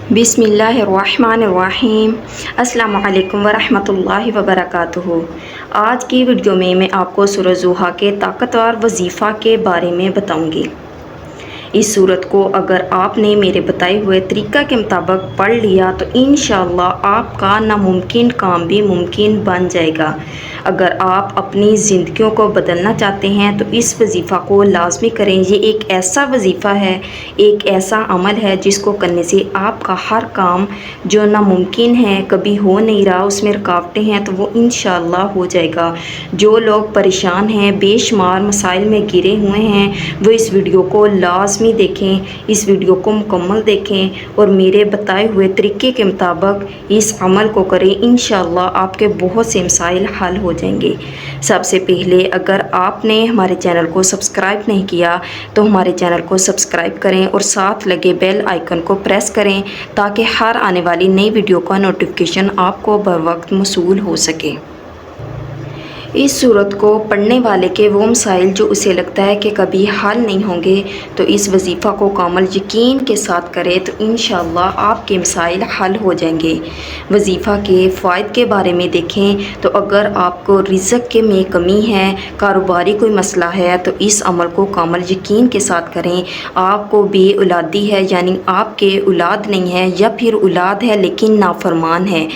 बिस्मिल्लाहिर्रहमानिर्रहीम। अस्सलाम वालेकुम वरहमतुल्लाहि वबरकातुहू। आज की वीडियो में मैं आपको सूरह ज़ुहा के ताकतवर वजीफ़ा के बारे में बताऊंगी। इस सूरत को अगर आपने मेरे बताए हुए तरीक़ा के मुताबिक पढ़ लिया तो इंशाअल्लाह आपका नामुमकिन काम भी मुमकिन बन जाएगा। अगर आप अपनी ज़िंदगियों को बदलना चाहते हैं तो इस वजीफ़ा को लाजमी करें। ये एक ऐसा वजीफ़ा है, एक ऐसा अमल है जिसको करने से आपका हर काम जो नामुमकिन है, कभी हो नहीं रहा, उसमें रुकावटें हैं, तो वो इंशाअल्लाह हो जाएगा। जो लोग परेशान हैं, बेशुमार मसाइल में घिरे हुए हैं, वो इस वीडियो को लाजमी देखें, इस वीडियो को मुकम्मल देखें और मेरे बताए हुए तरीके के मुताबिक इस अमल को करें। इंशाअल्लाह आपके बहुत से मसाइल हल हो जाएंगे। सबसे पहले अगर आपने हमारे चैनल को सब्सक्राइब नहीं किया तो हमारे चैनल को सब्सक्राइब करें और साथ लगे बेल आइकन को प्रेस करें ताकि हर आने वाली नई वीडियो का नोटिफिकेशन आपको बर वक्त मौसूल हो सके। इस सूरत को पढ़ने वाले के वो मसाइल जो उसे लगता है कि कभी हल नहीं होंगे, तो इस वजीफ़ा को कामल यकीन के साथ करे तो इंशाअल्लाह आपके मसाइल हल हो जाएंगे। वजीफ़ा के फ़ायदे के बारे में देखें तो अगर आपको रिज़्क़ के में कमी है, कारोबारी कोई मसला है, तो इस अमल को कामल यकीन के साथ करें। आपको बे औलादी है, यानी आपके औलाद नहीं है, या फिर औलाद है लेकिन नाफरमान है,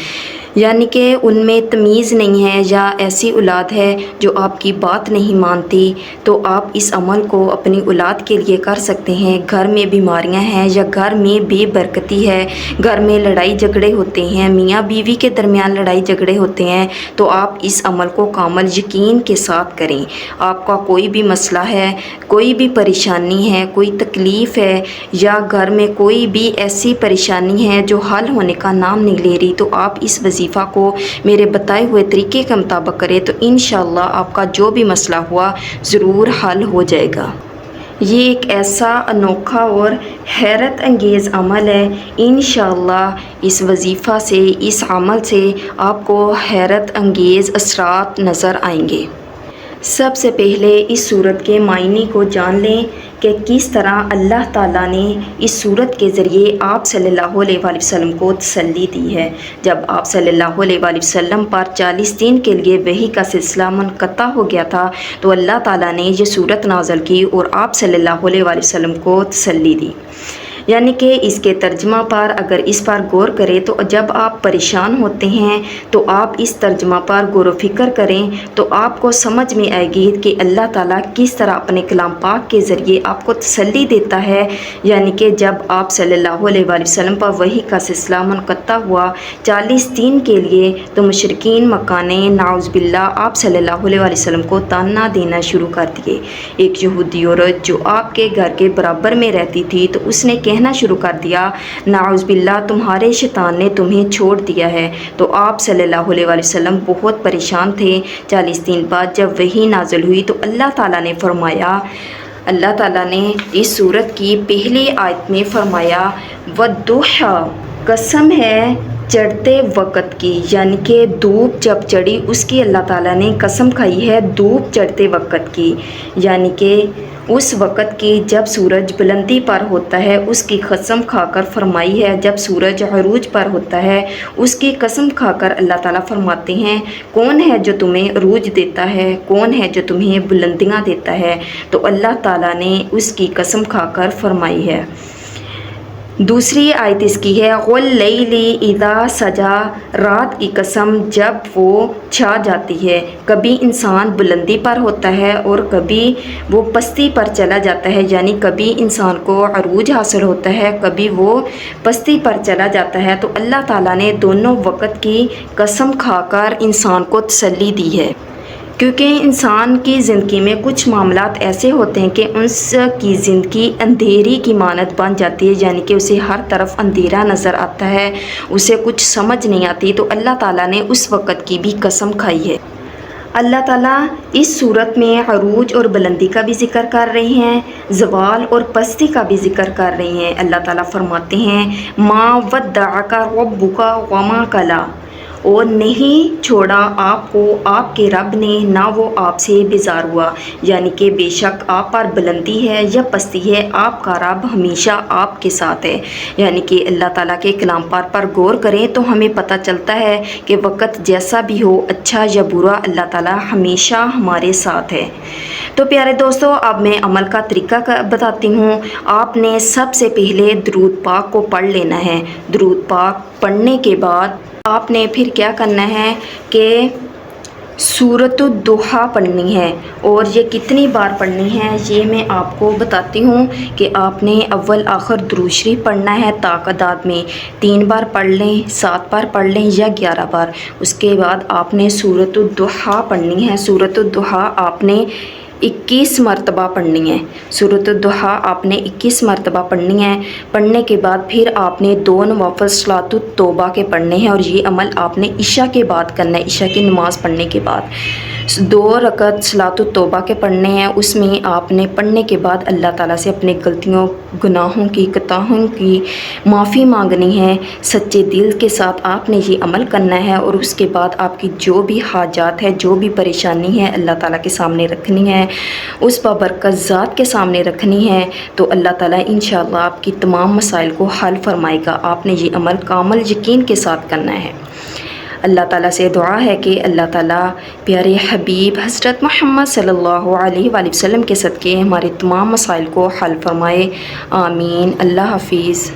यानी कि उनमें तमीज़ नहीं है, या ऐसी औलाद है जो आपकी बात नहीं मानती, तो आप इस अमल को अपनी औलाद के लिए कर सकते हैं। घर में बीमारियां हैं या घर में बेबरकती है, घर में लड़ाई झगड़े होते हैं, मियाँ बीवी के दरमियान लड़ाई झगड़े होते हैं, तो आप इस अमल को कामल यकीन के साथ करें। आपका कोई भी मसला है, कोई भी परेशानी है, कोई तकलीफ़ है, या घर में कोई भी ऐसी परेशानी है जो हल होने का नाम नहीं ले रही, तो आप इस वजीफ़ा को मेरे बताए हुए तरीके के मुताबिक करें तो इंशाअल्लाह आपका जो भी मसला हुआ ज़रूर हल हो जाएगा। ये एक ऐसा अनोखा और हैरत अंगेज़ अमल है। इंशाअल्लाह इस वजीफ़ा से, इस अमल से आपको हैरत अंगेज़ असरात नज़र आएंगे। सबसे पहले इस सूरत के मायने को जान लें कि किस तरह अल्लाह ताला ने इस सूरत के ज़रिए आप सल्लल्लाहु अलैहि वसल्लम को तसल्ली दी है। जब आप सल्लल्लाहु अलैहि वसल्लम पर 40 दिन के लिए वही का सिलसिला मुनक़ता हो गया था, तो अल्लाह ताला ने ये सूरत नाज़िल की और आप सल्लल्लाहु अलैहि वसल्लम को तसल्ली दी। यानी कि इसके तर्जमा पर अगर इस पर गौर करें तो जब आप परेशान होते हैं तो आप इस तर्जमा पर गौर व फिक्र करें तो आपको समझ में आएगी कि अल्लाह ताला किस तरह अपने कलाम पाक के ज़रिए आपको तसल्ली देता है। यानी कि जब आप सल्लल्लाहु अलैहि वसल्लम पर वही का सिलसिला मुनक़ता हुआ 40 दिन के लिए, तो मुशरिकीन मक्का ने नाउज़ बिल्लाह आप सल्लल्लाहु अलैहि वसल्लम को ताना देना शुरू कर दिए। एक यहूदी औरत जो आपके घर के बराबर में रहती थी, तो उसने कहना शुरू कर दिया, नाउज़ बिल्लाह तुम्हारे शैतान ने तुम्हें छोड़ दिया है। तो आप सल्लल्लाहु अलैहि वसल्लम बहुत परेशान थे। 40 दिन बाद जब वही नाज़िल हुई तो अल्लाह ताला ने फरमाया, अल्लाह ताला ने इस सूरत की पहली आयत में फरमाया, वद्दुहा, कसम है चढ़ते वक़्त की, यानी कि धूप जब चढ़ी उसकी अल्लाह ताला ने कसम खाई है, धूप चढ़ते वक़्त की, यानी कि उस वक़्त की जब सूरज बुलंदी पर होता है उसकी कसम खाकर फरमाई है। जब सूरज अरूज पर होता है उसकी कसम खाकर अल्लाह ताला फरमाते हैं, कौन है जो तुम्हें अरूज देता है, कौन है जो तुम्हें बुलंदियाँ देता है, तो अल्लाह ताला ने उसकी कसम खाकर फरमाई है। दूसरी आयत इसकी है, वल्लैली इज़ा सजा, रात की कसम जब वो छा जाती है। कभी इंसान बुलंदी पर होता है और कभी वो पस्ती पर चला जाता है, यानी कभी इंसान को अरूज हासिल होता है, कभी वो पस्ती पर चला जाता है। तो अल्लाह ताला ने दोनों वक़्त की कसम खाकर इंसान को तसल्ली दी है, क्योंकि इंसान की ज़िंदगी में कुछ मामलात ऐसे होते हैं कि उसकी ज़िंदगी अंधेरी की मानत बन जाती है, यानी कि उसे हर तरफ अंधेरा नज़र आता है, उसे कुछ समझ नहीं आती। तो अल्लाह ताला ने उस वक़्त की भी कसम खाई है। अल्लाह ताला इस सूरत में अरूज और बुलंदी का भी ज़िक्र कर रहे हैं, ज़वाल और पस्ती का भी ज़िक्र कर रहे हैं। अल्लाह ताला फरमाते हैं, मा वद्दअका रब्बुका वमा कला, اور نہیں چھوڑا آپ کو آپ کے رب نے، نہ وہ آپ سے بیزار ہوا، یعنی کہ بے شک آپ پر بلندی ہے یا پستی ہے، آپ کا رب ہمیشہ آپ کے ساتھ ہے۔ یعنی کہ اللہ تعالیٰ کے کلام پر غور کریں تو ہمیں پتہ چلتا ہے کہ وقت جیسا بھی ہو، اچھا یا برا، اللہ تعالیٰ ہمیشہ ہمارے ساتھ ہے۔ تو پیارے دوستو، اب میں عمل کا طریقہ بتاتی ہوں۔ آپ نے سب سے پہلے درود پاک کو پڑھ لینا ہے۔ درود پاک پڑھنے کے بعد آپ نے پھر کیا کرنا ہے کہ سورۃ الضحیٰ پڑھنی ہے، اور یہ کتنی بار پڑھنی ہے یہ میں آپ کو بتاتی ہوں کہ آپ نے اول آخر درود شریف پڑھنا ہے تعداد میں 3 بار پڑھ لیں، 7 بار پڑھ لیں یا 11 بار۔ اس کے بعد آپ نے سورۃ الضحیٰ پڑھنی ہے۔ سورۃ الضحیٰ آپ نے 21 مرتبہ پڑھنی ہے۔ سورۃ الضحیٰ آپ نے 21 مرتبہ پڑھنی ہے۔ پڑھنے کے بعد پھر آپ نے 2 نوافل صلاۃ التوبہ کے پڑھنے ہیں، اور یہ عمل آپ نے عشاء کے بعد کرنا ہے۔ عشاء کی نماز پڑھنے کے بعد 2 رکعت صلاۃ التوبہ کے پڑھنے ہیں۔ اس میں آپ نے پڑھنے کے بعد اللہ تعالیٰ سے اپنے غلطیوں، گناہوں کی، خطاؤں کی معافی مانگنی ہے۔ سچے دل کے ساتھ آپ نے یہ عمل کرنا ہے، اور اس کے بعد آپ کی جو بھی حاجات ہے، جو بھی پریشانی ہے، اللہ تعالیٰ کے سامنے رکھنی ہے، اس بابرکت ذات کے سامنے رکھنی ہے، تو اللہ تعالیٰ انشاءاللہ آپ کی تمام مسائل کو حل فرمائے گا۔ آپ نے یہ عمل کامل یقین کے ساتھ کرنا ہے۔ اللہ تعالیٰ سے دعا ہے کہ اللہ تعالیٰ پیارے حبیب حضرت محمد صلی اللہ علیہ وآلہ وسلم کے صدقے ہمارے تمام مسائل کو حل فرمائے۔ آمین۔ اللہ حافظ۔